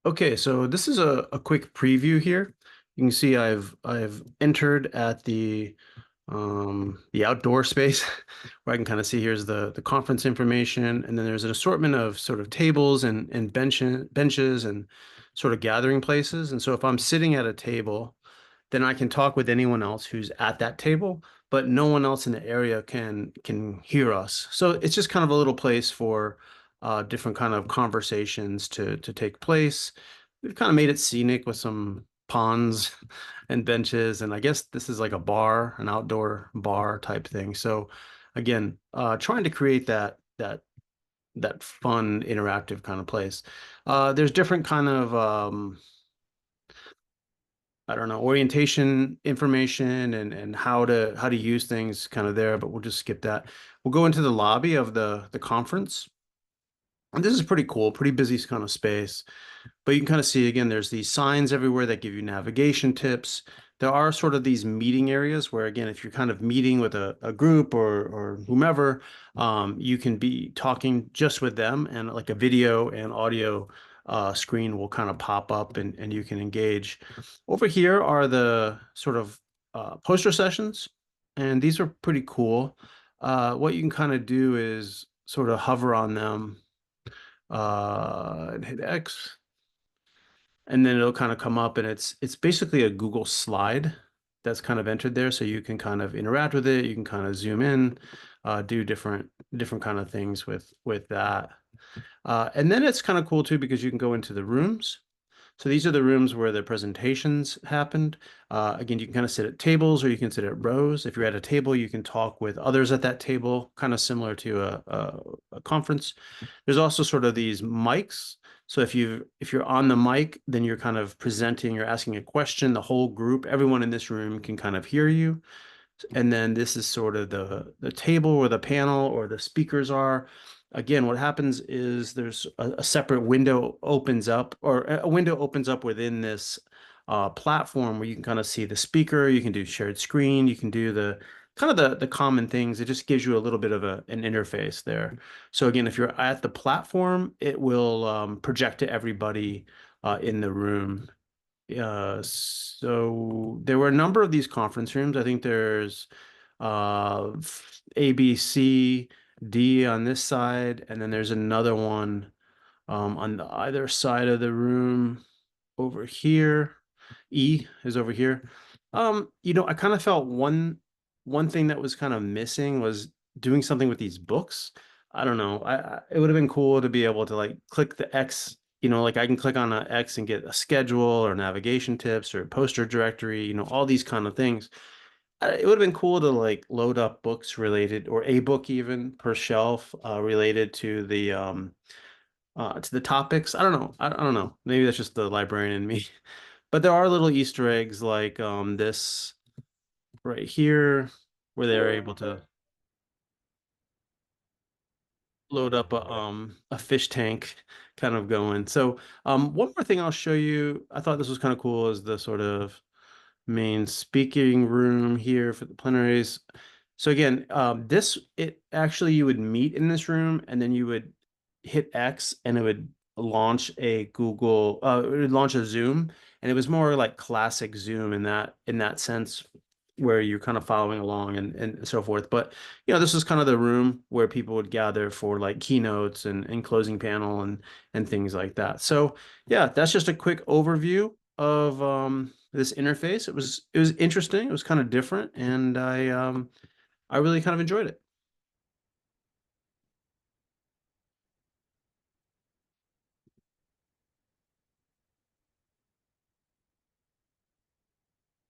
Okay, so this is a quick preview here. You can see I've entered at the outdoor space where I can kind of see here's the conference information, and then there's an assortment of sort of tables and benches and sort of gathering places. And so if I'm sitting at a table, then I can talk with anyone else who's at that table, but no one else in the area can hear us. So it's just kind of a little place for different kind of conversations to take place. We've kind of made it scenic with some ponds and benches, and I guess this is like a bar, an outdoor bar type thing. So again, trying to create that fun, interactive kind of place. There's different kind of I don't know, orientation information and how to use things kind of there, but we'll just skip that. We'll go into the lobby of the conference. And this is pretty cool, pretty busy kind of space. But you can kind of see again, there's these signs everywhere that give you navigation tips. There are sort of these meeting areas where, again, if you're kind of meeting with a group or whomever, you can be talking just with them, and like a video and audio screen will kind of pop up and you can engage. Over here are the sort of poster sessions, and these are pretty cool. What you can kind of do is sort of hover on them and hit X, and then it'll kind of come up, and it's basically a Google slide that's kind of entered there, so you can kind of interact with it. You can kind of zoom in, do different kind of things with that. And then it's kind of cool too because you can go into the rooms. So these are the rooms where the presentations happened. Again, you can kind of sit at tables or you can sit at rows. If you're at a table, you can talk with others at that table, kind of similar to a conference. There's also sort of these mics. So if you're on the mic, then you're kind of presenting, you're asking a question, the whole group, everyone in this room can kind of hear you. And then this is sort of the table or the panel or the speakers are. Again, what happens is there's a separate window opens up, or a window opens up within this platform where you can kind of see the speaker, you can do shared screen, you can do the kind of the common things. It just gives you a little bit of an interface there. So again, if you're at the platform, it will project to everybody in the room. So there were a number of these conference rooms. I think there's uh A, B, C, D on this side, and then there's another one on the either side of the room over here. E is over here. I kind of felt one thing that was kind of missing was doing something with these books. I don't know. It would have been cool to be able to like click the X, like I can click on an X and get a schedule or navigation tips or poster directory, all these kind of things. It would have been cool to like load up books related or a book even per shelf related to the topics. I don't know. I don't know. Maybe that's just the librarian in me. But there are little Easter eggs like this right here where they're able to load up a fish tank kind of going. So one more thing I'll show you. I thought this was kind of cool is the sort of main speaking room here for the plenaries. So again, this it actually you would meet in this room and then you would hit X and it would launch a it would launch a Zoom, and it was more like classic Zoom in that sense where you're kind of following along and so forth. But this is kind of the room where people would gather for like keynotes and closing panel and things like that. So yeah, that's just a quick overview of this interface. It was interesting. It was kind of different, and I really kind of enjoyed it.